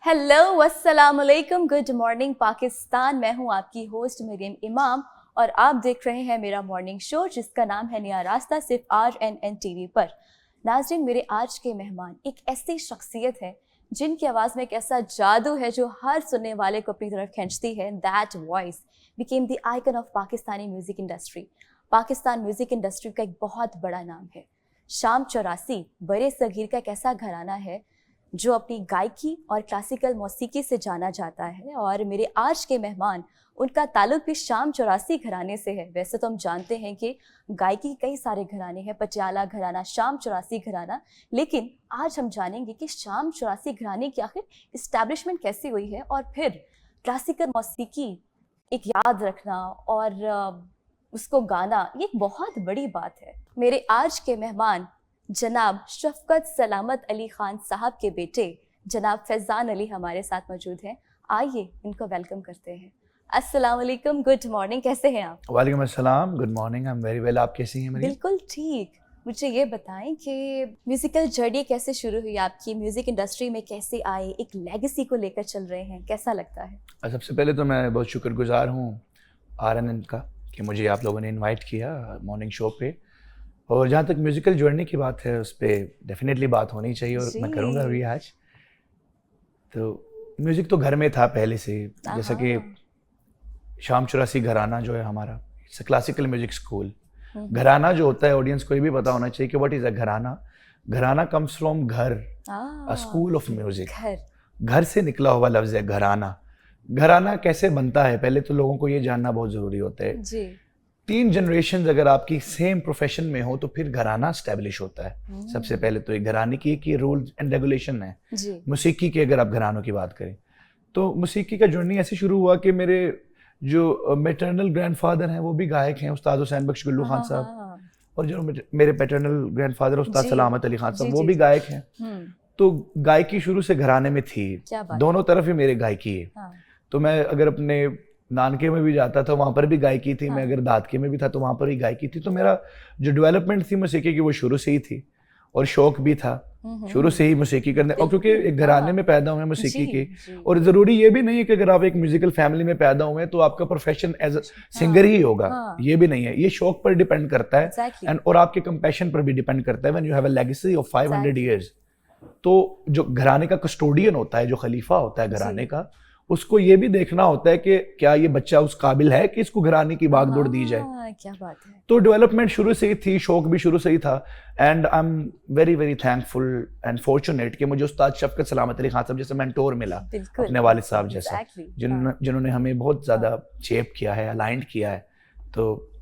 Hello अस्सलाम वालेकुम, good morning Pakistan. मैं हूं आपकी होस्ट मरियम इमाम और आप देख रहे हैं मेरा मॉर्निंग शो जिसका नाम है नया रास्ता, सिर्फ RNN टीवी पर। नाज़रीन, मेरे आज के मेहमान एक ऐसी शख्सियत है जिनकी आवाज़ में एक ऐसा जादू है जो हर सुनने वाले को अपनी तरफ खींचती है। That voice became the icon of Pakistani music industry. Pakistan music industry का एक बहुत बड़ा नाम है। शाम 84 बड़े सगीर का एक ऐसा घराना है जो अपनी गायकी और क्लासिकल मौसीकी से जाना जाता है। और मेरे आज के मेहमान, उनका ताल्लुक भी शाम 84 घराने से है। वैसे तो हम जानते हैं कि गायकी के कई सारे घराने हैं, पटियाला घराना, शाम 84 घराना, लेकिन आज हम जानेंगे कि शाम 84 घराने की आखिर इस्टेब्लिशमेंट कैसे हुई है और फिर क्लासिकल मौसीकी एक याद रखना और उसको गाना, ये एक बहुत बड़ी बात है। मेरे आज के मेहमान जनाब शफकत सलामत अली खान साहब के बेटे जनाब फैज़ान अली हमारे साथ मौजूद हैं। आइए इनको वेलकम करते हैं। अस्सलाम वालेकुम, गुड मॉर्निंग, कैसे हैं आप? वालेकुम अस्सलाम, good morning, I am very well. आप कैसी हैं मरियम? बिल्कुल ठीक। मुझे ये बताएं कि म्यूजिकल जर्नी कैसे शुरू हुई आपकी, म्यूजिक इंडस्ट्री में कैसे आए, एक लेगेसी को लेकर चल रहे हैं, कैसा लगता है? सबसे पहले तो मैं बहुत शुक्रगुजार हूँ RNN का कि मुझे आप लोगों ने इनवाइट किया मॉर्निंग शो पे। और जहाँ तक म्यूज़िकल जर्नी की बात है उस पर डेफिनेटली बात होनी चाहिए और मैं करूँगा अभी आज। तो म्यूज़िक तो घर में था पहले से, जैसा कि शाम 84 घराना जो है हमारा, इट्स क्लासिकल म्यूजिक स्कूल। घराना जो होता है, ऑडियंस को ये भी पता होना चाहिए कि व्हाट इज़ अ घराना। घराना कम्स फ्रॉम घर, अ स्कूल ऑफ म्यूजिक। घर से निकला हुआ लफ्ज़ है घराना। घराना कैसे बनता है, पहले तो लोगों को ये जानना बहुत ज़रूरी होता है जी। 3 जनरेशन अगर आपकी सेम प्रोफेशन में हो तो फिर घराना स्टैब्लिश होता है। सबसे पहले तो एक घराने की एक रूल एंड रेगुलेशन है मौसीकी के। अगर आप घरानों की बात करें तो मौसीकी का जर्नी ऐसे शुरू हुआ कि मेरे जो मैटरनल ग्रैंडफादर हैं वो भी गायक हैं, उस्ताद हुसैन बख्श गुल्लू खान साहब। और जो मेरे पैटर्नल ग्रैंडफादर उस्ताद सलामत अली खान साहब, वो भी गायक हैं। तो गायकी शुरू से घराने में थी, दोनों तरफ ही मेरे गायकी है। तो मैं अगर अपने नानके में भी जाता था वहाँ पर भी गायकी थी, मैं अगर दादके में भी था तो वहाँ पर भी गायकी थी। तो मेरा जो डेवलपमेंट थी मौसीकी की वो शुरू से ही थी और शौक भी था शुरू से ही मौसीकी करने। और क्योंकि एक घराने में पैदा हुए मौसीकी के, और ज़रूरी ये भी नहीं है कि अगर आप एक म्यूजिकल फैमिली में पैदा हुए हैं तो आपका प्रोफेशन एज अ सिंगर ही होगा, ये भी नहीं है। ये शौक पर डिपेंड करता है एंड और आपके कंपैशन पर भी डिपेंड करता है। When you have a legacy of 500 years, तो जो घराने का कस्टोडियन होता है, जो खलीफा होता है घराने का, उसको ये भी देखना होता है कि क्या ये बच्चा उस काबिल है कि इसको घराने की बागडोर दी जाए। क्या बात है। तो डेवलपमेंट शुरू से ही थी, शौक भी शुरू से ही था। And I am very very thankful and fortunate कि मुझे उस्ताद शफकत सलामत अली खान साहब जैसे मेंटोर मिला, अपने वालिद साहब जैसा, जिन्होंने हमें बहुत ज़्यादा शेप किया है, अलाइंड किया है। तो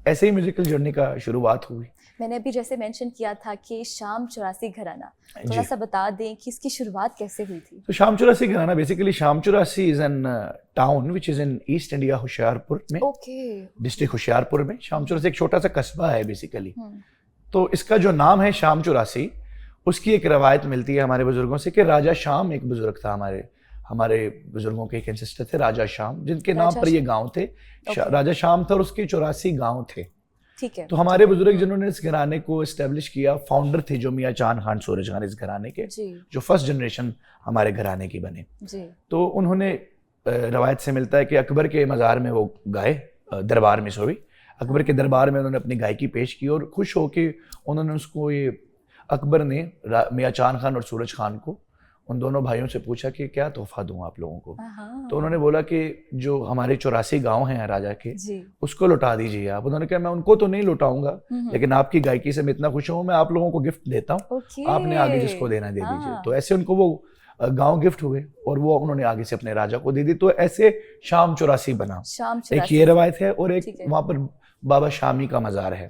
ऐसे ही म्यूजिकल जर्नी का शुरुआत हुई। मैंने अभी जैसे मेंशन किया था कि शाम 84 घराना, थोड़ा सा बता दें कि इसकी शुरुआत कैसे हुई थी? तो शाम 84 घराना बेसिकली, शाम 84 is an town which is in east India, Hoshiarpur में, डिस्ट्रिक्ट होशियारपुर में। शाम 84 एक छोटा सा कस्बा है बेसिकली। तो इसका जो नाम है शाम 84, उसकी एक रवायत मिलती है हमारे बुजुर्गों से कि राजा शाम एक बुजुर्ग था, हमारे बुजुर्गों के एक एंसेस्टर थे राजा शाम, जिनके नाम पर ये गांव थे। राजा शाम था और उसके 84 गांव थे। ठीक है। तो हमारे बुजुर्ग जिन्होंने इस घराने को एस्टेब्लिश किया, फाउंडर थे जो मियाँ चांद खान सूरज खान, इस घराने के जो फर्स्ट जनरेशन हमारे घराने की बने जी। तो उन्होंने, रवायत से मिलता है कि अकबर के मज़ार में वो गाए, दरबार में अकबर के दरबार में उन्होंने अपनी गायकी पेश की और खुश होकर उन्होंने उसको, ये अकबर ने मियाँ चांद खान और सूरज खान को, उन दोनों भाइयों से पूछा कि क्या तोहफा दूं आप लोगों को। तो उन्होंने बोला कि जो हमारे 84 गांव हैं राजा के, उसको लौटा दीजिए आप। उन्होंने कहा मैं उनको तो नहीं लौटाऊंगा, लेकिन आपकी गायकी से मैं इतना खुश हूँ, मैं आप लोगों को गिफ्ट देता हूँ, आपने आगे जिसको देना दे दीजिए। तो ऐसे उनको वो गांव गिफ्ट हुए और वो उन्होंने आगे से अपने राजा को दे दी। तो ऐसे शाम 84 बना। एक ये रवायत है और एक वहाँ पर बाबा शामी का मज़ार है,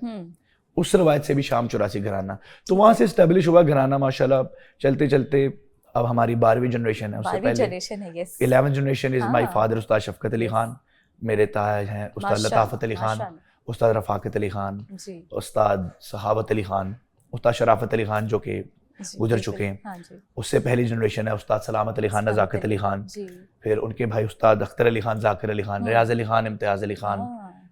उस रवायत से भी शाम 84 घराना। तो वहाँ से स्टेब्लिश हुआ घराना माशाल्लाह। चलते चलते अब हमारी 12वीं जनरेशन है, उससे पहले 11th generation is my father उस्ताद शफकत अली खान, मेरे ताज हैं उस्ताद लताफत अली खान, उस्ताद रफाकत अली खान, उस्ताद सहावत अली खान, उस्ताद शराफत अली खान जो कि गुजर चुके हैं। उससे पहली जनरेशन है उस्ताद सलामत अली खान, नज़ाकत अली खान, फिर उनके भाई उस्ताद अख्तर अली खान, जाकिर अली खान, रियाज अली खान, इम्तियाज़ अली खान।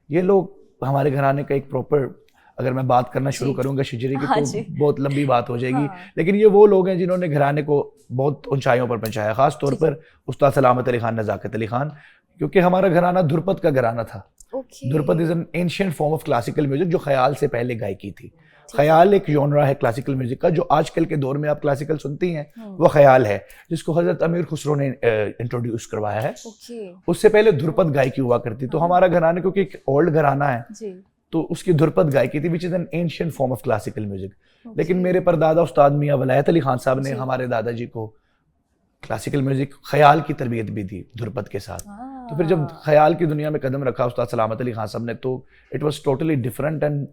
ये लोग हमारे घराने का एक प्रॉपर अगर मैं बात करना शुरू जी। करूंगा शिजरी की हाँ तो जी। बहुत लंबी बात हो जाएगी। हाँ। लेकिन ये वो लोग हैं जिन्होंने घराने को बहुत ऊंचाइयों पर पहुंचाया, खास तौर जी, जी। पर उस्ताद सलामत अली खान, नज़ाकत अली खान, क्योंकि हमारा घराना ध्रुपद का घराना था। Okay. Dhrupad is an ancient form of classical music जो ख्याल से पहले गायकी थी। ठीक है। ख्याल एक जॉनरा है क्लासिकल म्यूजिक का, जो आजकल के दौर में आप क्लासिकल सुनती हैं हम्म। वो ख्याल है, जिसको हजरत अमीर खुसरो ने इंट्रोड्यूस करवाया है। ओके। उससे पहले ध्रुपद गायकी हुआ करती। तो हाँ। हमारा घराना क्योंकि एक ओल्ड घराना है जी। तो उसकी ध्रुपद गायकी थी, which is an ancient form of classical music. Okay. लेकिन मेरे परदादा उस्ताद मियां वलायत अली खान साहब ने जी। हमारे दादाजी को क्लासिकल म्यूजिक ख्याल की तरबियत भी दी ध्रुपद के साथ। तो फिर जब ख्याल की दुनिया में कदम रखा उस्ताद सलामत अली खान साहब ने, तो it was totally different. And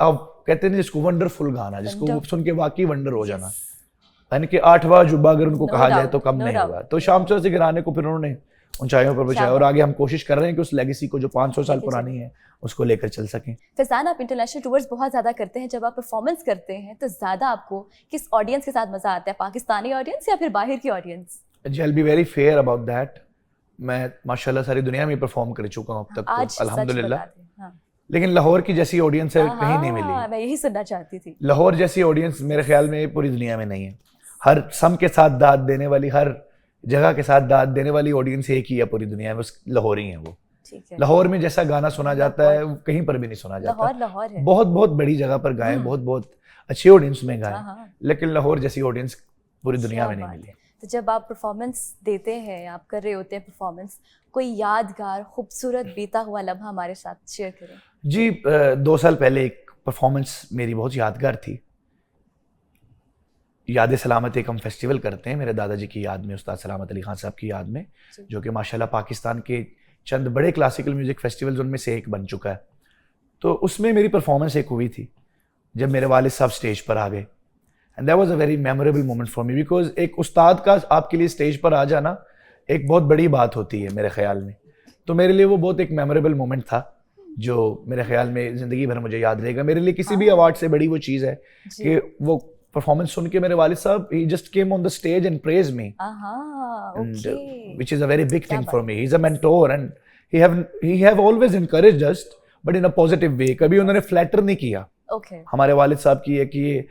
अब कहते हैं जिसको वंडरफुल गाना, जिसको Wonderful. सुन के वाकई वंडर हो जाना, यानी कि 8वां जुब्बा अगर उनको No कहा जाए doubt, तो कम no नहीं doubt. होगा। तो शामचोर से घराने को फिर उन्होंने ऊंचाइयों पर पहुंचाया, और बात आगे हम कोशिश कर रहे हैं कि उस लेगेसी को जो 500 साल लेके पुरानी है उसको लेकर चल सकें। फैजान, आप इंटरनेशनल टूर्स बहुत ज़्यादा करते हैं, जब आप परफॉर्मेंस करते हैं तो ज़्यादा आपको किस ऑडियंस के साथ मज़ा आता है, पाकिस्तानी ऑडियंस या फिर बाहर की ऑडियंस? जी, I will be very fair about that. मैं माशाल्लाह सारी दुनिया में परफॉर्म कर चुका हूँ अब तक, आज तो सच अल्हम्दुलिल्लाह। बता दें। हाँ। लेकिन लाहौर की जैसी ऑडियंस है कहीं नहीं हाँ, मिली। मैं यही सुनना चाहती थी। लाहौर जैसी ऑडियंस मेरे ख्याल में पूरी दुनिया में नहीं है। हर सम के साथ दाद देने वाली, हर जगह के साथ दाद देने वाली ऑडियंस एक ही है पूरी दुनिया में, बस लाहौरी है वो। ठीक है। लाहौर में जैसा गाना सुना जाता है वो कहीं पर भी नहीं सुना जाता। लाहौर लाहौर है। बहुत बहुत बड़ी जगह पर गाए, हम्म। बहुत बहुत अच्छी ऑडियंस में गाए, हाँ, हाँ। लेकिन लाहौर जैसी ऑडियंस पूरी दुनिया क्या में नहीं बात मिली। है। तो जब आप परफॉर्मेंस देते हैं, आप कर रहे होते हैं परफॉर्मेंस, कोई यादगार खूबसूरत बीता हुआ लम्हा हमारे साथ शेयर करें। जी, 2 साल पहले एक परफॉर्मेंस मेरी बहुत यादगार थी। याद सलामत एक हम फेस्टिवल करते हैं मेरे दादाजी की याद में, उस्ताद सलामत अली खान साहब की याद में, जी। जो कि माशाल्लाह पाकिस्तान के चंद बड़े क्लासिकल म्यूजिक फेस्टिवल्स उनमें से एक बन चुका है। तो उसमें मेरी परफॉर्मेंस एक हुई थी जब मेरे वालिद साहब स्टेज पर आ गए, and that was a very memorable moment for me, because एक उस्ताद का आपके लिए स्टेज पर आ जाना एक बहुत बड़ी बात होती है मेरे ख्याल में। तो मेरे लिए वो बहुत एक मेमोरेबल मोमेंट था जो मेरे ख्याल में ज़िंदगी भर मुझे याद रहेगा। मेरे लिए किसी भी अवार्ड से बड़ी वो चीज़ है जी। कि वो परफॉर्मेंस सुन के मेरे वालिद साहब, he just came on the stage and praised me, and okay. which is a very big क्या thing बात for me. He's a mentor and he have always encouraged us, but in a positive way. कभी उन्होंने flatter नहीं किया। Okay. हमारे वालिद साहब की है कि ये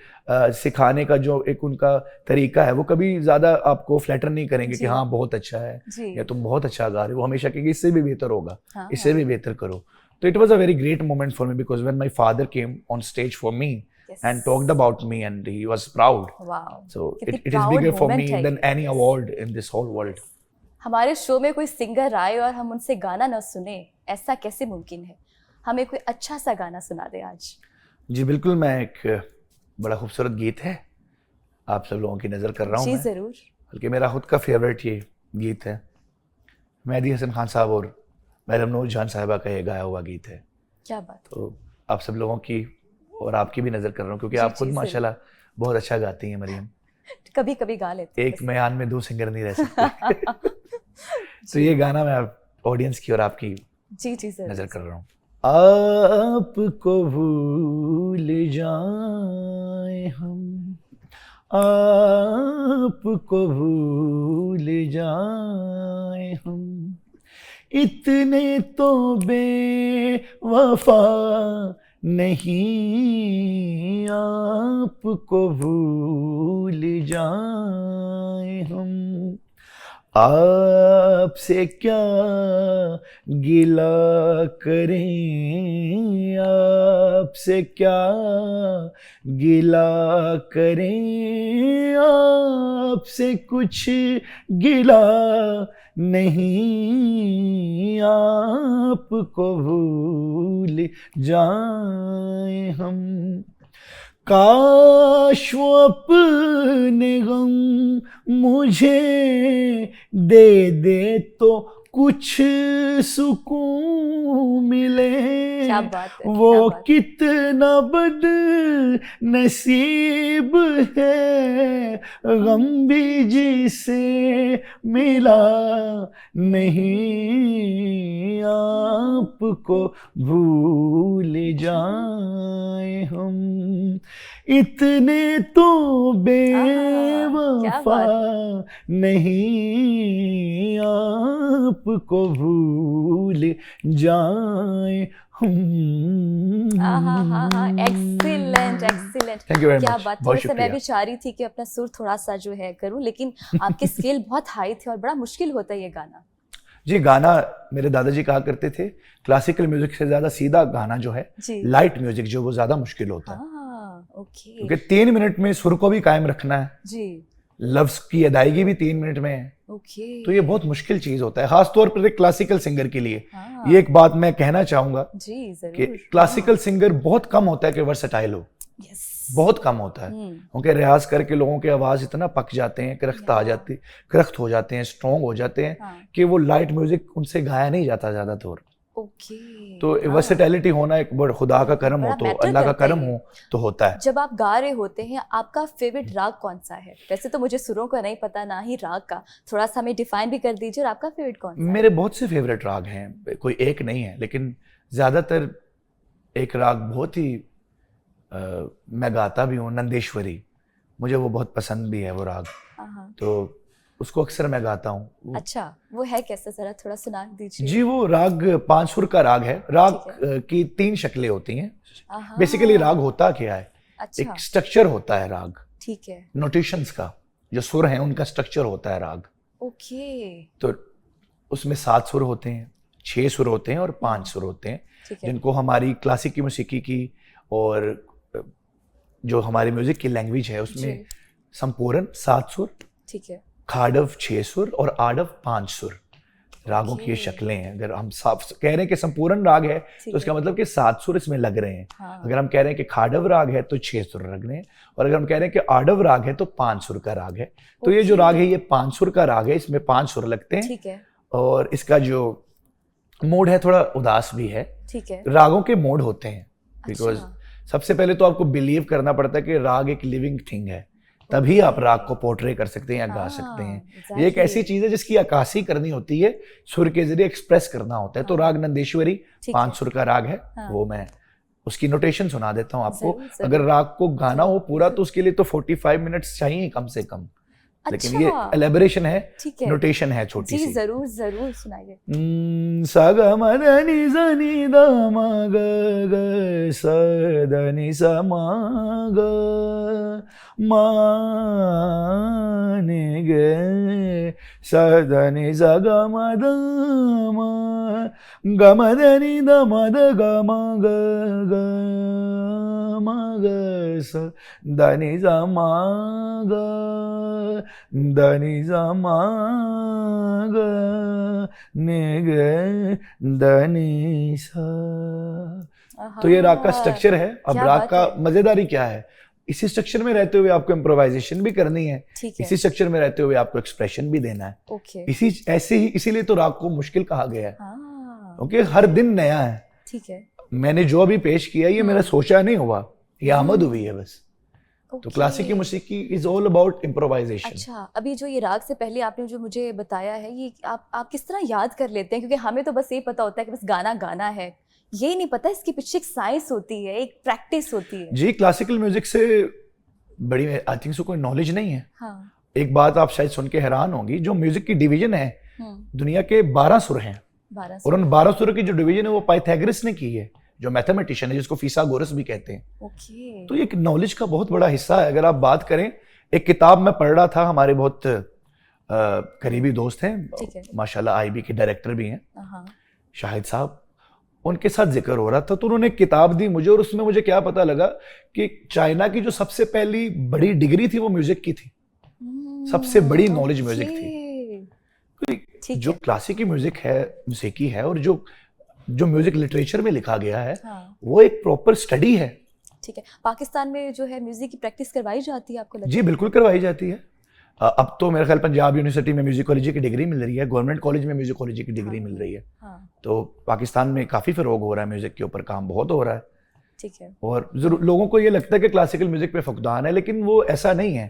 सिखाने का जो एक उनका तरीका है, वो कभी ज़्यादा आपको फ्लैटर नहीं करेंगे जी। कि हाँ बहुत अच्छा है जी। या तुम बहुत अच्छा गा रहे हो। वो हमेशा कहेंगे इससे भी बेहतर होगा, हाँ, इससे भी बेहतर करो। तो it was a very great moment for me, because when my father came on stage for me Yes. and talked about me and he was proud. Wow. So कितनी it is proud bigger for moment me है than ये। any award in this whole world. हमारे show में कोई singer आए और हम उनसे गाना न सुने, ऐसा कैसे मुमकिन है? हमें कोई अच्छा सा गाना सुना दे आज। जी बिल्कुल, मैं एक बड़ा खूबसूरत गीत है आप सब लोगों की नज़र कर रहा हूँ जी मैं, जरूर। बल्कि मेरा खुद का फेवरेट ये गीत है। मेहदी हसन खान साहब और मैडम नूर जहान साहिबा का ये गाया हुआ गीत है। क्या बात। तो आप सब लोगों की और आपकी भी नज़र कर रहा हूँ, क्योंकि जी, आप खुद जी, माशाल्लाह बहुत अच्छा गाती हैं मरियम। कभी कभी गा लेते हैं एक मयान में 2 सिंगर नहीं रह सकते। तो ये गाना मैं ऑडियंस की और आपकी जी जी जरूर। नजर कर रहा हूँ। आपको भूल जाए हम, आपको भूल जाए हम, इतने तो बेवफा नहीं, आपको भूल जाए हम, आपसे क्या गिला करें, आपसे क्या गिला करें, आपसे कुछ गिला नहीं, आपको भूल जाए हम, काश वो अपने गम मुझे दे दे तो कुछ सुकून मिले। क्या बात है, वो क्या बात। कितना बद नसीब है, गम भी जिसे मिला नहीं, आपको भूल जाए हम, इतने तो बेवफा नहीं, आपको भूल जाए excellent excellent. Thank you very क्या मच, बात। बहुत थोड़ा सा मैं शुक्रिया। भी चाह रही थी कि अपना सुर थोड़ा सा जो है करूं, लेकिन आपके स्केल बहुत हाई थे और बड़ा मुश्किल होता है ये गाना। जी, गाना मेरे दादाजी कहा करते थे क्लासिकल म्यूजिक से ज्यादा सीधा गाना जो है, जी लाइट म्यूजिक जो, वो ज्यादा मुश्किल होता है, हाँ ओके क्योंकि 3 मिनट में सुर को भी कायम रखना है, जी लफ्ज की अदायगी भी 3 मिनट में है, ओके तो ये बहुत मुश्किल चीज होता है, खास तौर पर एक क्लासिकल सिंगर के लिए। हाँ ये एक बात मैं कहना चाहूंगा जी कि जरूर। क्लासिकल सिंगर बहुत कम होता है कि वर्सेटाइल हो, यस बहुत कम होता है, क्योंकि रियाज करके लोगों के आवाज इतना पक जाते हैं, करख्त हो जाते हैं, स्ट्रॉन्ग हो जाते हैं हाँ कि वो लाइट म्यूजिक उनसे गाया नहीं जाता ज्यादातर। ओके। तो हाँ, वर्सेटैलिटी होना एक बड़ा खुदा का करम हो, बड़ा तो मैटर अल्लाह का करता है करम ये। हो तो होता है। जब आप गा रहे होते हैं आपका फेवरेट राग कौन सा है? वैसे तो मुझे सुरों का नहीं पता, ना ही राग का, थोड़ा सा हमें डिफाइन भी कर दीजिए। और आपका फेवरेट कौन सा है? मेरे बहुत से फेवरेट राग हैं, कोई एक नहीं है, लेकिन ज्यादातर एक राग बहुत ही मैं गाता भी हूँ, नंदेश्वरी, मुझे वो बहुत पसंद भी है वो राग, हाँ तो उसको अक्सर मैं गाता हूँ। अच्छा, वो है कैसा, जरा थोड़ा सुना दीजिए। जी, वो राग 5 सुर का राग है। राग ठीक की 3 शक्लें होती हैं। हाँ, बेसिकली राग होता क्या है, अच्छा एक स्ट्रक्चर होता है राग, ठीक है नोटेशंस का, जो सुर हैं उनका स्ट्रक्चर होता है राग। ओके तो उसमें 7 सुर होते हैं, 6 सुर होते हैं और 5 सुर होते हैं, ठीक है जिनको हमारी क्लासिक की मौसीकी की और जो हमारी म्यूजिक की लैंग्वेज है उसमें जी, संपूर्ण 7 सुर, ठीक है खाडव 6 सुर और आडव 5 सुर रागों की ये ओके। शक्लें हैं। अगर हम साफ कह रहे हैं कि संपूर्ण राग है ठीक तो इसका है। मतलब कि 7 सुर इसमें लग रहे हैं। हाँ अगर हम कह रहे हैं कि खाडव राग है तो 6 सुर लग रहे हैं, और अगर हम कह रहे हैं कि आडव राग है तो 5 सुर का राग है। तो ये जो ओके। राग है ये 5 सुर का राग है, इसमें 5 सुर लगते हैं, ठीक है और इसका जो मोड है थोड़ा उदास भी है। ठीक है रागों के मोड होते हैं, बिकॉज अच्छा सबसे पहले तो आपको बिलीव करना पड़ता है कि राग एक लिविंग थिंग है, तभी आप राग को पोर्ट्रे कर सकते हैं या गा सकते हैं। ये एक ऐसी चीज है जिसकी अक्कासी करनी होती है, सुर के जरिए एक्सप्रेस करना होता है। तो राग नंदेश्वरी ठीक 5 है। सुर का राग है, हाँ। वो मैं उसकी नोटेशन सुना देता हूँ आपको। जरूर, जरूर। अगर राग को गाना हो पूरा तो उसके लिए तो 45 मिनट्स चाहिए कम से कम, लेकिन ये अच्छा एलेबोरेशन है, ठीक है नोटेशन है छोटी जी सी। जरूर जरूर सुनाइए। सा ग म ध नि सा नि द म ग ग स द नि सा म ग म नि ग स द नि सा ग म द म ग म ध नि द म द ग म ग ग म ग स द नि सा म ग द नि सा म ग ने गे द नि सा। तो ये राग का स्ट्रक्चर है। अब क्या राग बात का है। मजेदारी क्या है, इसी स्ट्रक्चर में रहते हुए आपको इम्प्रोवाइजेशन भी करनी है, ठीक है इसी स्ट्रक्चर में रहते हुए आपको एक्सप्रेशन भी देना है। ओके इसी ऐसे ही, इसीलिए तो राग को मुश्किल कहा गया है, हाँ क्योंकि हर दिन नया है। ठीक है मैंने जो अभी पेश किया ये मेरा सोचा नहीं हुआ, ये आमद हुई है बस। तो ओके। क्लासिकी मौसीकी इज ऑल अबाउट इम्प्रोवाइजेशन। अच्छा, अभी जो ये राग से पहले आपने जो मुझे बताया है, ये आप किस तरह याद कर लेते हैं? क्योंकि हमें तो बस ये पता होता है कि बस गाना गाना है, ये नहीं पता इसके पीछे एक साइंस होती है, एक प्रैक्टिस होती है। जी, क्लासिकल म्यूजिक से बड़ी आई थिंक सो कोई नॉलेज नहीं है। हाँ एक बात आप शायद सुन के हैरान होंगी, जो म्यूजिक की डिवीजन है दुनिया के 12 सुर हैं, 12 और उन 12 सुर की जो डिवीजन है वो पाइथागोरस ने की है, जो मैथमेटिशियन है, जिसको फिसागोरस भी कहते हैं। ओके तो ये एक नॉलेज का बहुत बड़ा हिस्सा है। अगर आप बात करें, एक किताब में पढ़ रहा था, हमारे बहुत करीबी दोस्त हैं, ठीक है। माशाल्लाह आईबी के डायरेक्टर भी हैं, हाँ शाहिद साहब, उनके साथ जिक्र हो रहा था, तो उन्होंने एक किताब दी मुझे, और उसमें मुझे क्या पता लगा कि चाइना की जो सबसे पहली बड़ी डिग्री थी वो म्यूजिक की थी, सबसे बड़ी नॉलेज म्यूजिक थी। ठीक जो है। क्लासिकी म्यूजिक है, मौसीकी है, और जो म्यूजिक लिटरेचर में लिखा गया है, हाँ वो एक प्रॉपर स्टडी है। ठीक है। पाकिस्तान में जो है म्यूजिक की प्रैक्टिस करवाई जाती है, आपको लगता जी बिल्कुल करवाई जाती है। अब तो मेरे ख्याल पंजाब यूनिवर्सिटी में म्यूजिकोलॉजी की डिग्री मिल रही है, गवर्नमेंट कॉलेज में म्यूजिकोलॉजी की डिग्री मिल रही है। हाँ तो पाकिस्तान में काफ़ी फ़रोग हो रहा है, म्यूजिक के ऊपर काम बहुत हो रहा है, ठीक है। और जरूर लोगों को ये लगता है कि क्लासिकल म्यूजिक पे फुकदान है, लेकिन वो ऐसा नहीं है।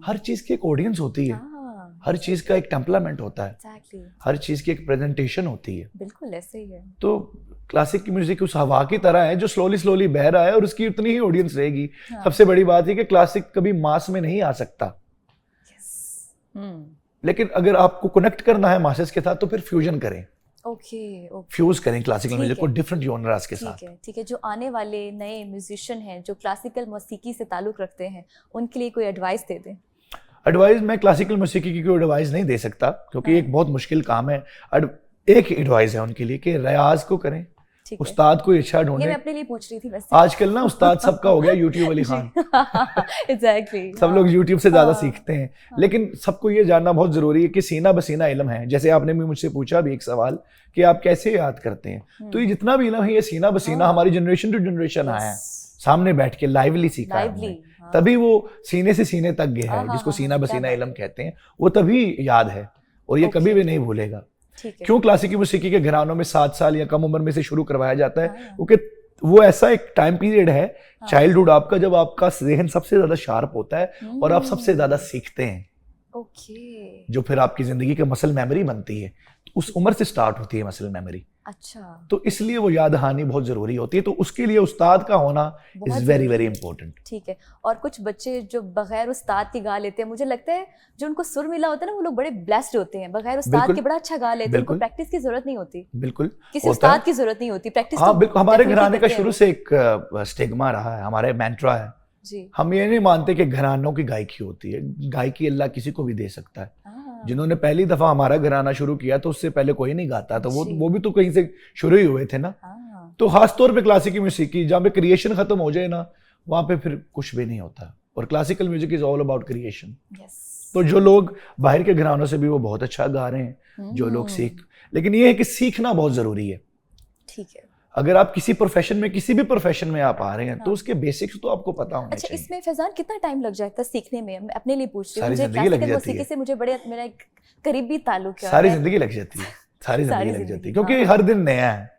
हर चीज़ की एक ऑडियंस होती है, हर चीज़ का एक टेम्परामेंट होता है, एग्जैक्टली हर चीज़ की एक प्रेजेंटेशन होती है। बिल्कुल ऐसे ही है। तो क्लासिक की म्यूजिक उस हवा की तरह है जो स्लोली स्लोली बह रहा है, और उसकी उतनी ही ऑडियंस रहेगी। हाँ। सबसे बड़ी बात है कि क्लासिक कभी मास में नहीं आ सकता, यस लेकिन अगर आपको कनेक्ट करना है मासेस के साथ तो फिर फ्यूजन करें। ओके ओके, फ्यूज करें क्लासिकल ठीक म्यूजिक को है। डिफरेंट जॉनरास के साथ। ठीक है, जो आने वाले नए म्यूजिशियन हैं जो क्लासिकल मौसीकी से ताल्लुक़ रखते हैं, उनके लिए कोई एडवाइस दे दें। एडवाइस, मैं क्लासिकल मौसीकी की कोई एडवाइस नहीं दे सकता क्योंकि एक बहुत मुश्किल काम है। एक एडवाइस है उनके लिए कि रियाज को करें, ठीक है, उस्ताद को अच्छा ये ढूंढें। मैं अपने लिए पूछ रही थी वैसे। आजकल ना उस्ताद सबका हो गया यूट्यूब अली खान। एग्जैक्टली, सब लोग यूट्यूब से ज्यादा हाँ, सीखते हैं, लेकिन सबको ये जानना बहुत जरूरी है कि सीना बसीना इल्म है। जैसे आपने भी मुझसे पूछा भी एक सवाल कि आप कैसे याद करते हैं, तो ये जितना भी इल्म है ये सीना बसीना हाँ, हमारी जनरेशन टू जनरेशन आया है, सामने बैठ के लाइवली सीखा है हमने। हाँ, तभी वो सीने से सीने तक गया हाँ, है, हाँ, जिसको हाँ, सीना क्या बसीना बात इल्म है। कहते हैं, वो तभी याद है और ये ओके, कभी भी नहीं भूलेगा। ठीक है, क्यों क्लासिकी मौसीकी के घरानों में 7 साल या कम उम्र में से शुरू करवाया जाता है? हाँ, क्योंकि वो ऐसा एक टाइम पीरियड है हाँ, चाइल्डहुड आपका, जब आपका जहन सबसे ज्यादा शार्प होता है और आप सबसे ज्यादा सीखते हैं, ओके, जो फिर आपकी जिंदगी का मसल मेमोरी बनती है। तो उस उम्र से स्टार्ट होती है मसल मेमोरी, अच्छा, तो इसलिए वो याद दहानी बहुत जरूरी होती है। तो उसके लिए उस्ताद का होना बहुत इज वेरी जरूरी वेरी है। इंपॉर्टेंट। ठीक है। और कुछ बच्चे जो बगैर उस्ताद के गा लेते हैं, मुझे लगता है जो उनको सुर मिला होता है ना, वो लोग बड़े ब्लेस्ड होते हैं, बगैर उस्ताद बिल्कुल, के बड़ा अच्छा गा लेते हैं, उनको बिल्कुल, प्रैक्टिस की जरूरत नहीं होती, बिल्कुल किसी होता उस्ताद है। की जरूरत नहीं होती, प्रैक्टिस हाँ तो बिल्कुल, हमारे definitely घराने का करते हैं शुरू वो। से एक स्टिग्मा रहा है, हमारे मैंट्रा है, जी, हम ये नहीं मानते कि घरानों की गायकी होती है। गायकी अल्लाह किसी को भी दे सकता है। हाँ, जिन्होंने पहली दफा हमारा घराना शुरू किया तो उससे पहले कोई नहीं गाता, तो जी। वो भी तो कहीं से शुरू ही हुए थे ना। हाँ, तो खास तौर पे क्लासिकल म्यूजिक जहाँ पे क्रिएशन खत्म हो जाए ना, वहाँ पे फिर कुछ भी नहीं होता। और classical music is all about creation. Yes, तो जो लोग बाहर के घरानों से भी वो बहुत अच्छा गा रहे हैं, जो लोग सीख, लेकिन ये है कि सीखना बहुत जरूरी है। ठीक है। अगर आप किसी प्रोफेशन में, किसी भी प्रोफेशन में आप आ रहे हैं, तो हाँ। उसके बेसिक्स तो आपको पता होने अच्छा, चाहिए। इसमें फैजान कितना टाइम लग जाता है सीखने में? मैं अपने लिए पूछ रही हूँ, सारी मुझे जिंदगी लग क्लासिकल जाती मौसीकी है। से मुझे बड़े मेरा एक करीबी ताल्लुक है, और सारी मैं जिंदगी लग जाती है, सारी सारी जिंदगी लग जिंदगी, जाती है, क्योंकि हाँ। हर दिन नया है।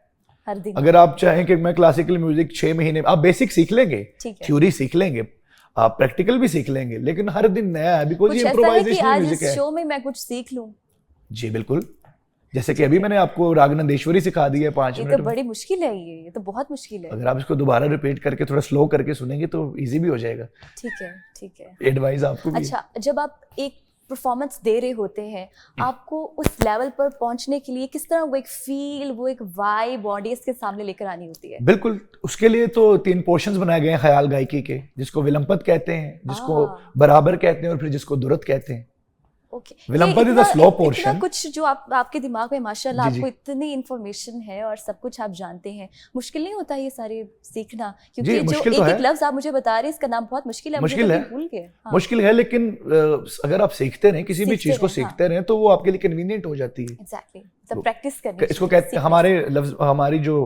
हर दिन, अगर आप चाहें कि मैं क्लासिकल म्यूजिक 6 महीने, आप बेसिक सीख लेंगे, ठीक है, थ्योरी सीख लेंगे, आप प्रैक्टिकल भी सीख लेंगे, लेकिन हर दिन नया है, बिकॉज कुछ ये ऐसा है कि इम्प्रोवाइजेशनल आज म्यूजिक इस है। शो में मैं कुछ सीख लूं, जी बिल्कुल, जैसे कि अभी मैंने आपको राग नंदेश्वरी सिखा दी है 5 ये मिनट तो में। बड़ी मुश्किल है, ये तो बहुत मुश्किल है। अगर आप इसको दोबारा रिपीट करके थोड़ा स्लो करके सुनेंगे तो इजी भी हो जाएगा। ठीक है, ठीक है। एडवाइस आपको भी है। अच्छा, जब आप एक परफॉर्मेंस दे रहे होते हैं, आपको उस लेवल पर पहुंचने के लिए किस तरह वो एक फील, वो एक वाइब ऑडियंस के सामने लेकर आनी होती है? बिल्कुल, उसके लिए तो 3 पोर्शंस बनाए गए हैं ख्याल गायकी के, जिसको विलंपत कहते हैं, जिसको बराबर कहते हैं और फिर जिसको दुरत कहते हैं। Okay, vilambit is a slow portion। इतना कुछ जो आपके दिमाग में माशाल्लाह, जी, जी। आपको इतनी इंफॉर्मेशन है और सब कुछ आप जानते हैं, मुश्किल नहीं होता ये सारे सीखना? जी, क्योंकि जो मुश्किल तो एक है। एक लफ्ज आप मुझे बता रहे हैं, इसका नाम बहुत मुश्किल है, मुझे मुश्किल तो है। अभी भूल गए। हाँ, मुश्किल है, लेकिन अगर आप सीखते रहें, किसी भी सीखते चीज को रहें, हाँ। सीखते रहें, तो वो आपके लिए कन्वीनियंट हो जाती है। एग्जैक्टली, तो प्रैक्टिस करनी इसको चाहिए, कहते हैं, हमारे लफ्ज, हमारी जो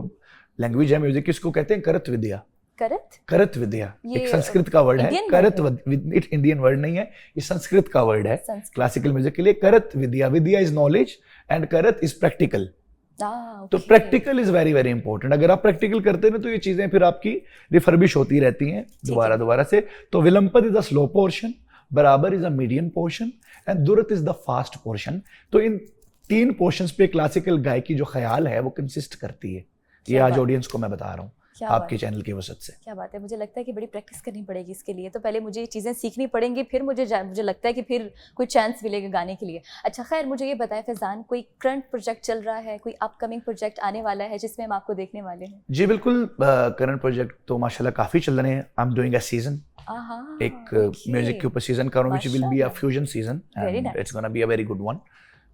लैंग्वेज है म्यूजिक की, इसको कहते हैं करत विद्या। करत विद्या ये एक संस्कृत का वर्ड है। इंडियन करत वर्ड इट इंडियन वर्ड नहीं है, ये संस्कृत का वर्ड है संस्कृत। क्लासिकल म्यूजिक के लिए। करत विद्या, विद्या इज नॉलेज एंड करत इज प्रैक्टिकल। तो okay, practical is very very important. अगर आप प्रैक्टिकल करते हैं तो ये चीजें फिर आपकी रिफर्बिश होती रहती हैं दोबारा दोबारा से। तो vilambit is a slow portion, barabar is a medium portion and drut is the fast portion. तो इन 3 पोर्शंस पे क्लासिकल गायकी जो ख्याल है वो कंसिस्ट करती है। ये क्या आज बात। ऑडियंस को मैं बता रहा हूँ क्या आपके बात। चैनल की वजह से। क्या बात है, मुझे लगता है कि बड़ी प्रैक्टिस करनी पड़ेगी इसके लिए। तो पहले मुझे ये चीज़ें सीखनी पड़ेंगी, फिर मुझे लगता है कि फिर कोई चांस मिलेगा गाने के लिए। अच्छा, खैर मुझे ये बताएं फैजान, कोई करंट प्रोजेक्ट चल रहा है, कोई अपकमिंग प्रोजेक्ट आने वाला है जिसमें हम आपको देखने वाले हैं? जी बिल्कुल, करंट प्रोजेक्ट तो माशाल्लाह काफी चल रहे हैं। I am doing a season, एक म्यूजिक के ऊपर सीजन कर रहा हूँ, which will be a fusion season and it's gonna be a very good one.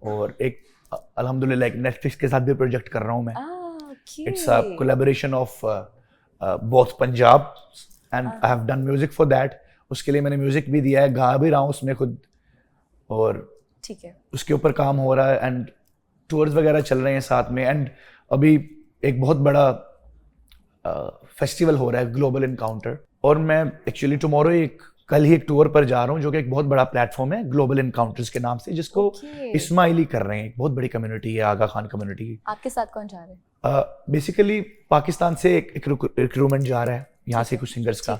और एक अल्हम्दुलिल्लाह एक नेटफ्लिक्स के साथ भी प्रोजेक्ट कर रहा हूँ मैं। It's a collaboration of both Punjab and I have done music for that. उसके लिए मैंने म्यूजिक भी दिया है, गा भी रहा हूँ उसमें खुद, और ठीक है, उसके ऊपर काम हो रहा है एंड टूर्स वगैरह चल रहे हैं साथ में। एंड अभी एक बहुत बड़ा फेस्टिवल हो रहा है, ग्लोबल इनकाउंटर, और मैं एक्चुअली टुमारो कल ही एक टूर पर जा रहा हूँ जो कि एक बहुत बड़ा प्लेटफॉर्म है ग्लोबल इनकाउंटर्स के नाम से, जिसको इस्माइली कर रहे हैं। एक बहुत बड़ी कम्युनिटी है, आगा खान कम्युनिटी की। आपके साथ कौन जा रहे हैं? बेसिकली पाकिस्तान से एक रिक्रूटमेंट जा रहा है, यहाँ से कुछ सिंगर्स का,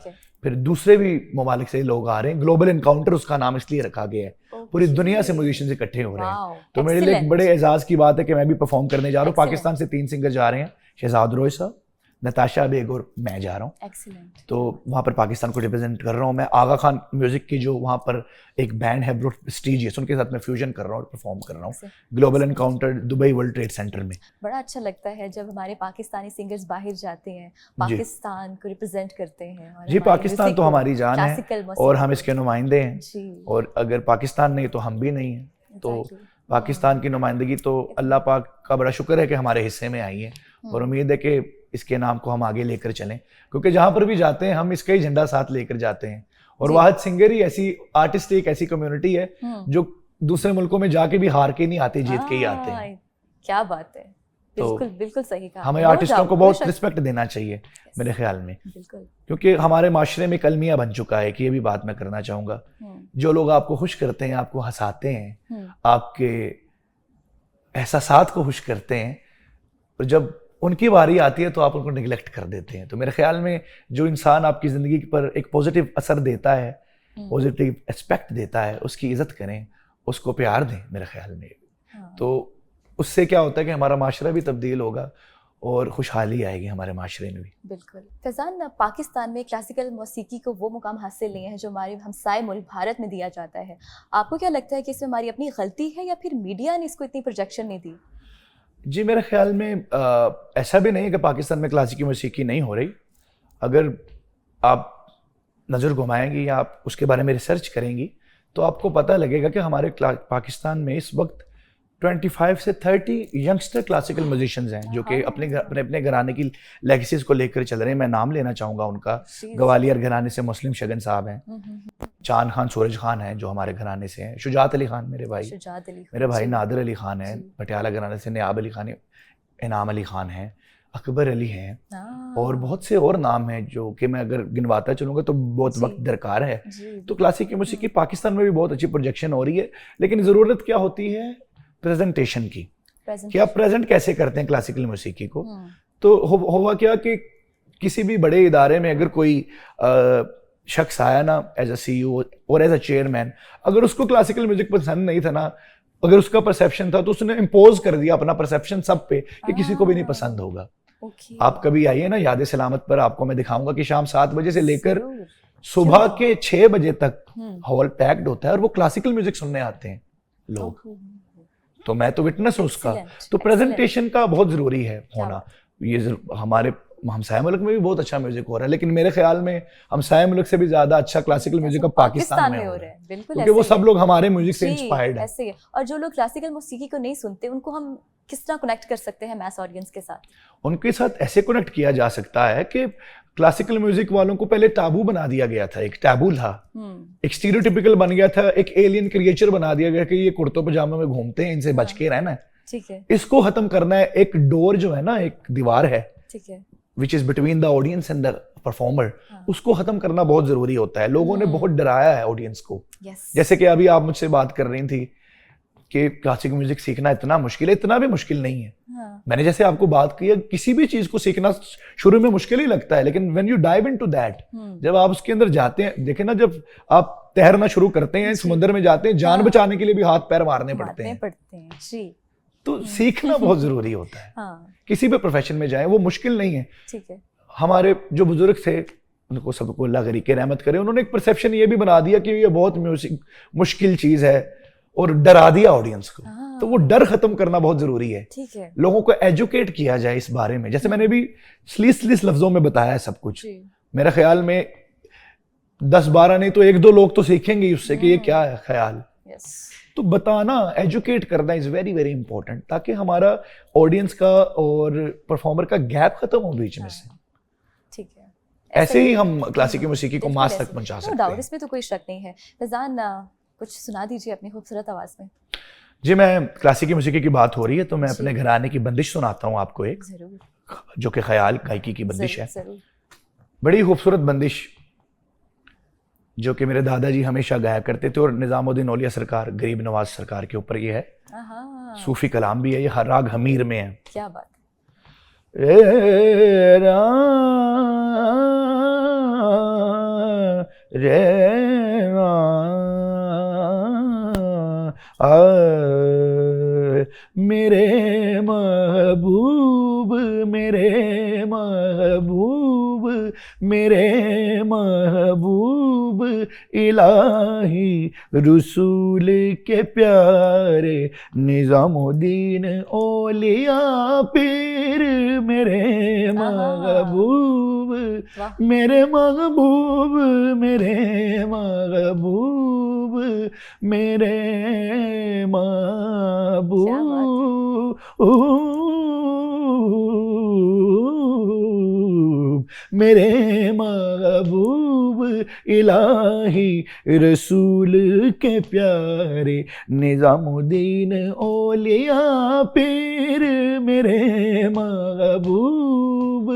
फिर दूसरे भी ममालिक से लोग आ रहे हैं। ग्लोबल इनकाउंटर उसका नाम इसलिए रखा गया है, पूरी दुनिया से म्यूजिशियंस इकट्ठे हो रहे हैं। तो मेरे लिए एक बड़े एजाज की बात है कि मैं भी परफॉर्म करने जा रहा हूँ। पाकिस्तान से 3 सिंगर जा रहे हैं, शहजाद रोय साहब, नताशा बेग और मैं जा रहा हूँ। एक्सीलेंट। तो वहाँ पर पाकिस्तान को रिप्रेजेंट कर रहा हूँ मैं। आगा खान म्यूजिक की जो वहाँ पर एक बैंड है बहुत प्रेस्टीजियस, उनके साथ मैं फ्यूजन कर रहा हूँ और परफॉर्म कर रहा हूँ global encounter Dubai world trade centre में। बड़ा अच्छा लगता है जब हमारे पाकिस्तानी सिंगर्स बाहर जाते हैं, जी पाकिस्तान को रिप्रेजेंट करते हैं। और जी, हमारे पाकिस्तान म्यूजिक तो को, हमारी जान है क्लासिकल और मौसीकी हम को। इसके नुमाइंदे हैं। जी और अगर पाकिस्तान नहीं तो हम भी नहीं हैं। तो एग्जैक्टली। पाकिस्तान की नुमाइंदगी तो अल्लाह पाक का बड़ा शुक्र है कि हमारे हिस्से में आई है, और उम्मीद है कि इसके नाम को हम आगे लेकर चलें, क्योंकि जहाँ पर भी जाते हैं हम इसका ही झंडा साथ लेकर जाते हैं। और जी। वाहिद सिंगर ही ऐसी आर्टिस्ट, एक ऐसी कम्युनिटी है जो दूसरे मुल्कों में जाके भी हार के नहीं आते, जीत के ही आते हैं। क्या बात है, तो बिल्कुल बिल्कुल सही कहा। हमें No आर्टिस्टों doubt, को कोई बहुत शक रिस्पेक्ट देना चाहिए मेरे ख्याल में, बिल्कुल। क्योंकि हमारे माशरे में एक अलमिया बन चुका है कि ये भी बात मैं करना चाहूँगा, जो लोग आपको खुश करते हैं, आपको हंसाते हैं, आपके एहसासात को खुश करते हैं, और जब उनकी बारी आती है तो आप उनको निगलेक्ट कर देते हैं। तो मेरे ख्याल में जो इंसान आपकी ज़िंदगी पर एक पॉजिटिव असर देता है, पॉजिटिव एस्पेक्ट देता है, उसकी इज़्ज़त करें, उसको प्यार दें मेरे ख्याल में। तो उससे क्या होता है कि हमारा माशरा भी तब्दील होगा और खुशहाली आएगी हमारे माशरे में भी। बिल्कुल। फैज़ान, पाकिस्तान में क्लासिकल मौसीकी को वो मुकाम हासिल नहीं है जो हमारे हमसाए मुल्क भारत में दिया जाता है। आपको क्या लगता है कि इसमें हमारी अपनी गलती है या फिर मीडिया ने इसको इतनी प्रोजेक्शन नहीं दी? जी मेरे ख्याल में ऐसा भी नहीं है कि पाकिस्तान में क्लासिकी मौसीकी नहीं हो रही। अगर आप नज़र घुमाएंगी या आप उसके बारे में रिसर्च करेंगी तो आपको पता लगेगा कि हमारे पाकिस्तान में इस वक्त 25 से 30 यंगस्टर क्लासिकल म्यूजिशियंस हैं जो कि अपने घराने की लेगेसीज को लेकर चल रहे हैं। मैं नाम लेना चाहूँगा उनका। ग्वालियर घराने से मुस्लिम शगन साहब हैं, चांद खान सूरज खान हैं जो हमारे घराने से हैं, शुजात अली खान मेरे भाई नादिर अली खान हैं, पटियाला घराने से नयाब अली खान, इनाम अली खान हैं, अकबर अली हैं, और बहुत से और नाम हैं जो कि मैं अगर गिनवाता चलूँगा तो बहुत वक्त दरकार है। तो क्लासिकी मौसीकी पाकिस्तान में भी बहुत अच्छी प्रोजेक्शन हो रही है, लेकिन ज़रूरत क्या होती है प्रेजेंटेशन की, कि आप प्रेजेंट कैसे करते हैं क्लासिकल मौसीकी को। तो हुआ क्या कि किसी भी बड़े इदारे में अगर कोई शख्स आया ना एज अ CEO और एज अ चेयरमैन, अगर उसको क्लासिकल म्यूजिक पसंद नहीं था ना, अगर उसका परसेप्शन था तो उसने इम्पोज कर दिया अपना परसेप्शन सब पे कि किसी को भी नहीं पसंद होगा। आप कभी आइए ना याद सलामत पर, आपको मैं दिखाऊंगा कि शाम 7 बजे से लेकर सुबह के 6 बजे तक हॉल पैक्ड होता है और वो क्लासिकल म्यूजिक सुनने आते हैं लोग। तो मैं तो विटनेस हूँ उसका। तो प्रेजेंटेशन का बहुत जरूरी है होना। ये हमारे हमसाया मुल्क में भी बहुत अच्छा म्यूजिक हो रहा है, लेकिन मेरे ख्याल में हमसाया मुल्क से भी ज्यादा अच्छा क्लासिकल म्यूजिक अब पाकिस्तान में हो रहा है। बिल्कुल, क्योंकि वो सब लोग हमारे म्यूजिक से इंस्पायर्ड है। ऐसे ही। और जो लोग क्लासिकल मौसीकी को नहीं सुनते उनको हम किस तरह कनेक्ट कर सकते हैं मैस ऑडियंस के साथ? उनके साथ ऐसे कनेक्ट किया जा सकता है कि क्लासिकल म्यूजिक वालों को पहले टाबू बना दिया गया था, एक टैबू था, एक स्टीरियोटिपिकल बन गया था, एक एलियन क्रिएचर बना दिया गया कि ये कुर्तो पजामे में घूमते हैं, इनसे बच के रहना है। ठीक है, इसको खत्म करना है। एक डोर जो है ना, एक दीवार है, ठीक है, which is between the audience and the performer, उसको खत्म करना बहुत जरूरी होता है। लोगों ने बहुत डराया है ऑडियंस को। जैसे कि अभी आप मुझसे बात कर रही थी कि क्लासिकल म्यूजिक सीखना इतना मुश्किल है, इतना भी मुश्किल नहीं है। मैंने जैसे आपको बात की है, किसी भी चीज को सीखना शुरू में मुश्किल ही लगता है, लेकिन when you dive into that, जब आप उसके अंदर जाते हैं, देखें ना, जब आप तैरना शुरू करते हैं, समुद्र में जाते हैं, जान बचाने के लिए भी हाथ पैर मारने पड़ते हैं। तो सीखना बहुत जरूरी होता है। किसी भी प्रोफेशन में जाए वो मुश्किल नहीं है। ठीक है। हमारे जो बुजुर्ग थे, उनको सबको अल्लाह गरीब के रहमत करे, उन्होंने एक परसेप्शन ये भी बना दिया कि ये बहुत मुश्किल चीज है और डरा दिया ऑडियंस को। तो वो डर खत्म करना बहुत जरूरी है। ठीक है। लोगों को एजुकेट किया जाए इस बारे में। जैसे मैंने भी स्लीस लफ्जों में बताया सब कुछ। मेरे ख्याल में 10-12 नहीं तो 1-2 लोग तो सीखेंगे उससे कि ये क्या है ख्याल। तो बताना, एजुकेट करना इज वेरी वेरी इंपॉर्टेंट, ताकि हमारा ऑडियंस का और परफॉर्मर का गैप खत्म हो बीच में से। ठीक है। ऐसे ही हम क्लासिकी मौसीकी को मास तक पहुंचा सकते हैं। इसमें तो कोई शक नहीं है। फैज़ान, कुछ सुना दीजिए अपनी खूबसूरत आवाज में। जी, मैं क्लासिकी मौसीकी की बात हो रही है तो मैं अपने घराने की बंदिश सुनाता हूँ आपको एक, जो कि ख्याल गायकी की बंदिश है। बड़ी खूबसूरत बंदिश जो कि मेरे दादाजी हमेशा गाया करते थे, और निज़ामुद्दीन औलिया सरकार, गरीब नवाज सरकार के ऊपर ये है। सूफी कलाम भी है, ये राग हमीर में है। क्या बात मेरे महबूब मेरे महबूब, मेरे महबूब, इलाही रसूल के प्यारे, निजामुद्दीन औलिया पीर, मेरे महबूब, मेरे महबूब, मेरे महबूब, मेरे महबूब, मेरे महबूब, इलाही रसूल के प्यारे, निजामुद्दीन औलिया पीर, मेरे महबूब,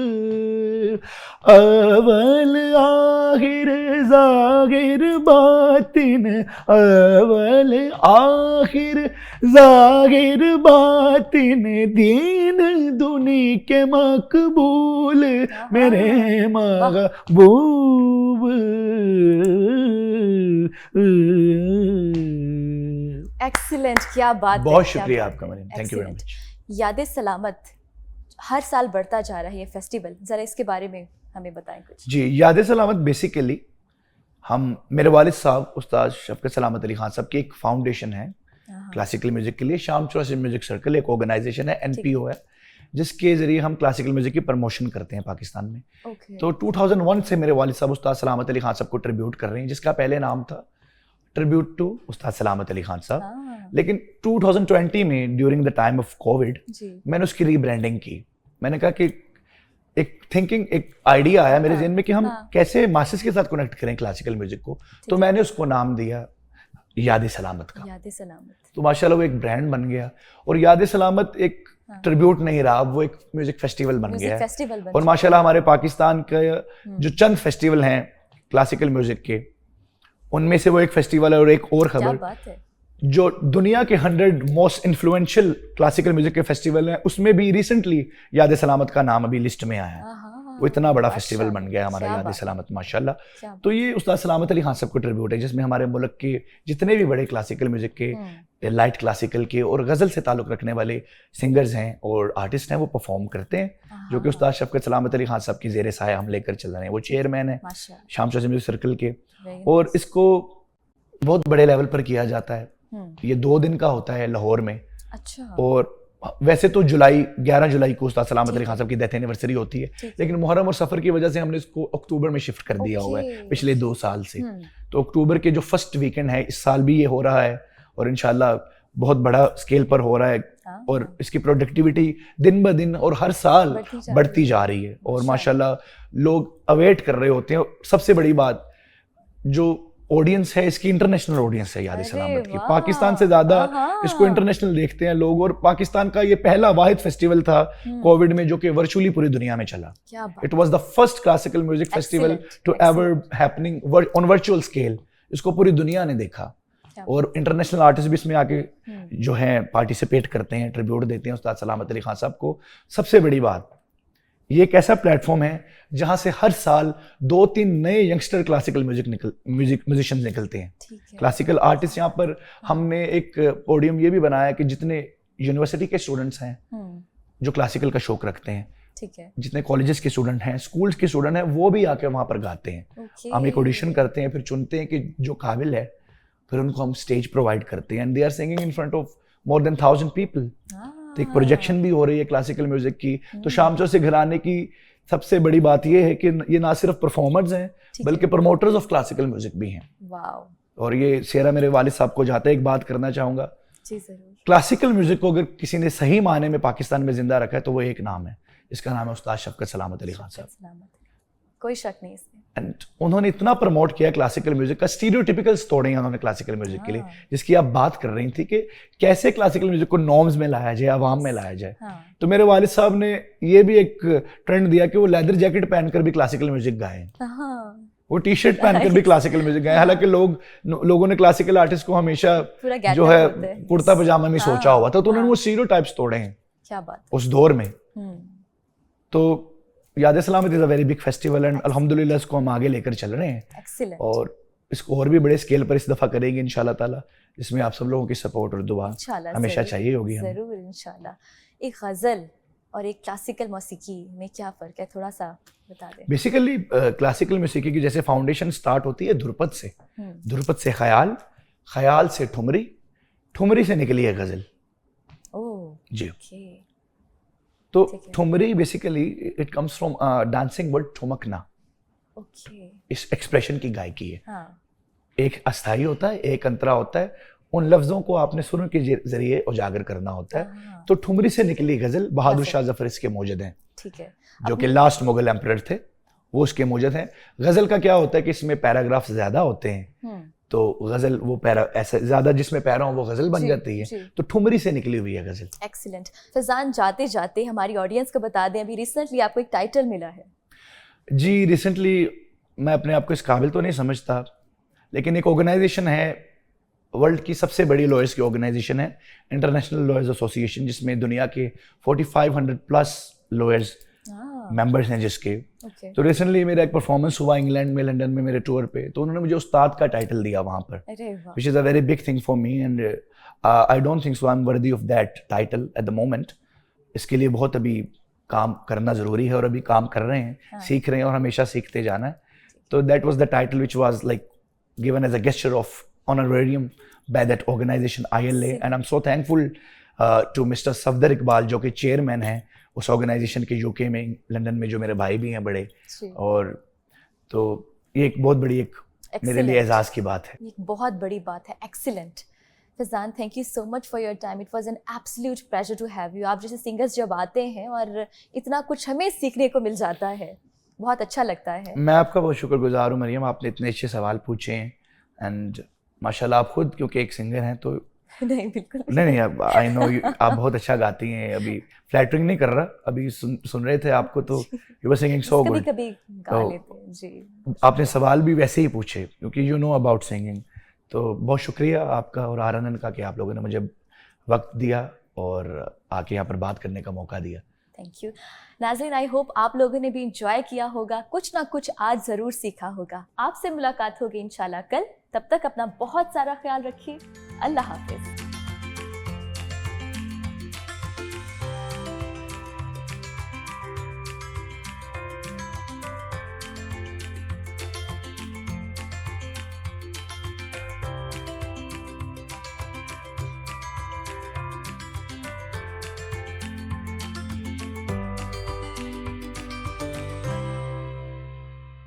अवल आखिर ज़ाहिर बातिन, अवल आखिर ज़ाहिर बातिन, दीन दुनी के मकबूल, मेरे महबूब। एक्सीलेंट, क्या बात है, बहुत क्या शुक्रिया बात आपका है, Maryam, thank you very excellent। Much. याद सलामत हर साल बढ़ता जा रहा है ये फेस्टिवल, जरा इसके बारे में हमें बताएं कुछ। जी, याद सलामत बेसिकली मेरे वालिद साहब उस्ताद शफकत सलामत अली खान साहब की एक फाउंडेशन है क्लासिकल म्यूजिक के लिए। शाम चौरासी म्यूजिक सर्कल एक ऑर्गेनाइजेशन है, NPO है, जिसके जरिए हम क्लासिकल म्यूजिक की प्रमोशन करते हैं पाकिस्तान में। तो 2001 से मेरे वालिद साहब उस्ताद सलामत अली खान साहब को ट्रिब्यूट कर रहे हैं, जिसका पहले नाम था ट्रिब्यूट टू उस्ताद सलामत अली खान साहब। लेकिन 2020 में during the time of Covid मैंने उसकी रीब्रांडिंग की। मैंने कहा कि एक आइडिया आया मेरे जहन में कि हम कैसे मासेस के साथ कनेक्ट करें क्लासिकल म्यूजिक को, तो मैंने उसको नाम दिया याद सलामत का। याद सलामत, तो माशाल्लाह वो एक ब्रांड बन गया और याद सलामत एक ट्रिब्यूट नहीं रहा, वो एक म्यूजिक फेस्टिवल बन गया है। और माशाल्लाह हमारे पाकिस्तान के जो चंद फेस्टिवल हैं क्लासिकल म्यूजिक के, उनमें से वो एक फेस्टिवल है। और एक और खबर, जो दुनिया के 100 मोस्ट इन्फ्लुएंशियल क्लासिकल म्यूजिक के फेस्टिवल हैं, उसमें भी रिसेंटली याद सलामत का नाम अभी लिस्ट में आया है। वो इतना बड़ा फेस्टिवल बन गया हमारा याद सलामत, माशाल्लाह। तो ये उस्ताद सलामत अली खान साहब को ट्रिब्यूट है, जिसमें हमारे मुल्क के जितने भी बड़े क्लासिकल म्यूजिक के, लाइट क्लासिकल के और गज़ल से ताल्लुक़ रखने वाले सिंगर्स हैं और आर्टिस्ट हैं, वो परफॉर्म करते हैं, जो कि उस्ताद शफकत सलामत अली खान साहब की ज़ेर साया हम लेकर चल रहे हैं। वो चेयरमैन है शाम चौरासी म्यूजिक सर्कल के, और इसको बहुत बड़े लेवल पर किया जाता है। ये 2 दिन का होता है लाहौर में। अच्छा। और वैसे तो 11 जुलाई को उस्ताद सलामत अली खान साहब की डेथ एनिवर्सरी होती है, लेकिन मुहर्रम और सफ़र की वजह से हमने इसको अक्टूबर में शिफ्ट कर दिया हुआ है पिछले 2 साल से। तो अक्टूबर के जो फर्स्ट वीकेंड है इस साल भी ये हो रहा है, और इंशाल्लाह बहुत बड़ा स्केल पर हो रहा है। और इसकी प्रोडक्टिविटी दिन ब दिन और हर साल बढ़ती जा रही है, और माशाल्लाह लोग अवेट कर रहे होते हैं। सबसे बड़ी बात, जो ऑडियंस है इसकी इंटरनेशनल ऑडियंस है याद सलामत की। पाकिस्तान से ज्यादा इसको इंटरनेशनल देखते हैं लोग, और पाकिस्तान का ये पहला वाहिद फेस्टिवल था कोविड में जो कि वर्चुअली पूरी दुनिया में चला। It was the first classical music festival to ever happening on virtual scale. इसको पूरी दुनिया ने देखा, और इंटरनेशनल आर्टिस्ट भी इसमें आके जो हैं पार्टिसिपेट करते हैं, ट्रिब्यूट देते हैं उस्ताद सलामत अली खान साहब को। सबसे बड़ी बात, ये एक ऐसा प्लेटफॉर्म है जहां से हर साल 2-3 नए यंगस्टर क्लासिकल म्यूजिशियंस निकलते हैं, क्लासिकल आर्टिस्ट। यहाँ पर हमने एक पोडियम ये भी बनाया कि जितने यूनिवर्सिटी के स्टूडेंट्स हैं जो क्लासिकल का शौक रखते हैं, ठीक है, जितने कॉलेजेस के स्टूडेंट हैं, स्कूल्स के स्टूडेंट हैं, वो भी आके वहाँ पर गाते हैं। हम एक ऑडिशन करते हैं, फिर चुनते हैं कि जो काबिल है, फिर उनको हम स्टेज प्रोवाइड करते हैं, and they are singing in front of more than 1000 people. तो एक प्रोजेक्शन भी हो रही है क्लासिकल म्यूजिक की। तो शाम चौरासी घराने की सबसे बड़ी बात ये है कि ये ना सिर्फ परफॉर्मर्स हैं बल्कि प्रमोटर्स ऑफ क्लासिकल म्यूजिक भी हैं। और ये सेरा मेरे वालिद साहब को जाता है, एक बात करना चाहूँगा, क्लासिकल म्यूजिक को अगर किसी ने सही मायने में पाकिस्तान में जिंदा रखा है तो वो एक नाम है, इसका नाम है उस्ताद शफकत सलामत अली खान साहब। कोई शक नहीं इसमें। एंड उन्होंने इतना प्रमोट किया क्लासिकल म्यूजिक का, स्टीरियोटिपिकल्स तोड़े हैं उन्होंने क्लासिकल म्यूजिक के लिए, जिसकी आप बात कर रही थी कि कैसे क्लासिकल म्यूजिक को नॉर्म्स में लाया जाए, आवाम में लाया जाए। तो मेरे वालिद साहब ने ये भी एक ट्रेंड दिया कि वो लेदर जैकेट पहनकर भी क्लासिकल म्यूजिक गाएं, वो टी शर्ट पहनकर भी क्लासिकल म्यूजिक गाएं। हालांकि लोगों ने क्लासिकल आर्टिस्ट को हमेशा जो है कुर्ता पजामा में सोचा हुआ था, तो उन्होंने वो स्टीरियोटाइप्स तोड़े हैं। क्या बात, उस दौर में। तो याद सलामत is a very big festival, and अल्हम्दुलिल्लाह इसको हम आगे लेकर चल रहे हैं। Excellent. और इसको और भी बड़े स्केल पर इस दफा करेंगे इंशाल्लाह ताला, जिसमें आप सब लोगों की सपोर्ट और दुआ हमेशा चाहिए होगी। जरूर इंशाल्लाह। एक गजल और एक क्लासिकल मौसीकी में क्या फ़र्क है, थोड़ा सा बता दें। बेसिकली क्लासिकल म्यूजिक की जैसे फाउंडेशन स्टार्ट होती है ध्रुपद से, ध्रुपद से ख्याल, ख्याल से ठुमरी, ठुमरी से निकली है गज़ल। ओह जी। ओके। तो ठीक है। Thumri basically it comes from dancing word ठुमकना, ओके। इस एक्सप्रेशन की गायकी है। हाँ। एक अस्थाई होता है, एक अंतरा होता है, उन लफ्जों को आपने सुर के जरिए उजागर करना होता है। हाँ। तो ठुमरी से निकली गजल बहादुर गज़ल। शाह जफर इसके मौजूद हैं, ठीक है। जो कि लास्ट मुगल एम्परर थे, वो उसके मौजूद हैं। गजल का क्या होता है कि इसमें पैराग्राफ ज्यादा होते हैं, तो गजल वो पैरा ऐसे ज्यादा जिसमें पैरा हो वो गजल बन जी, जाती है। जी। तो ठुमरी से निकली हुई है गजल। एक्सीलेंट। फैजान, जाते जाते हमारी ऑडियंस को बता दें, अभी रिसेंटली आपको एक टाइटल मिला है। जी, रिसेंटली मैं अपने आप को इस काबिल तो नहीं समझता, लेकिन एक ऑर्गेनाइजेशन है, वर्ल्ड की सबसे बड़ी लॉयर्स की ऑर्गेनाइजेशन है, इंटरनेशनल लॉयर्स एसोसिएशन, जिसमें दुनिया के 4500 प्लस लॉयर्स मेंबर्स हैं जिसके। ओके। तो रिसेंटली मेरा एक परफॉर्मेंस हुआ इंग्लैंड में, लंदन में मेरे टूर पे, तो उन्होंने मुझे उस्ताद का टाइटल दिया वहाँ पर, अरे वाह। Which is a very big thing for me and I don't think so I am worthy of that title at the moment. इसके लिए बहुत अभी काम करना ज़रूरी है और अभी काम कर रहे हैं, सीख रहे हैं और हमेशा सीखते जाना है। तो that was the title which was like given as a gesture of honorarium by that organization ILA, and I'm so thankful to Mr. Safdar Iqbal, जो कि चेयरमैन हैं उस ऑर्गेनाइजेशन के, यूके में, लंदन में, जो मेरे भाई भी हैं बड़े। और तो ये एक बहुत बड़ी एक मेरे लिए एजाज़ की बात है। एक बहुत बड़ी बात है। Excellent. Faizan, thank you so much for your time. It was an absolute pleasure to have you. आप जैसे सिंगर्स जब आते हैं और इतना कुछ हमें सीखने को मिल जाता है, बहुत अच्छा लगता है। मैं आपका बहुत शुक्रगुजार हूँ मरियम, आपने इतने अच्छे सवाल पूछे हैं, एंड माशाल्लाह आप खुद क्योंकि एक सिंगर हैं तो नहीं बिल्कुल नहीं आई नो आप बहुत अच्छा गाती हैं। अभी फ्लैटरिंग नहीं कर रहा, अभी सुन रहे थे आपको तो you were singing so good. कभी गा लेते हैं जी। आपने सवाल भी वैसे ही पूछे क्योंकि यू नो अबाउट सिंगिंग। तो बहुत शुक्रिया आपका और RNN का कि आप लोगों ने मुझे वक्त दिया और आके यहाँ पर बात करने का मौका दिया। Thank you. नाज़रीन, आई होप आप लोगों ने भी इंजॉय किया होगा, कुछ ना कुछ आज ज़रूर सीखा होगा। आपसे मुलाकात होगी इंशाल्लाह कल। तब तक अपना बहुत सारा ख्याल रखिए। अल्लाह हाफिज़।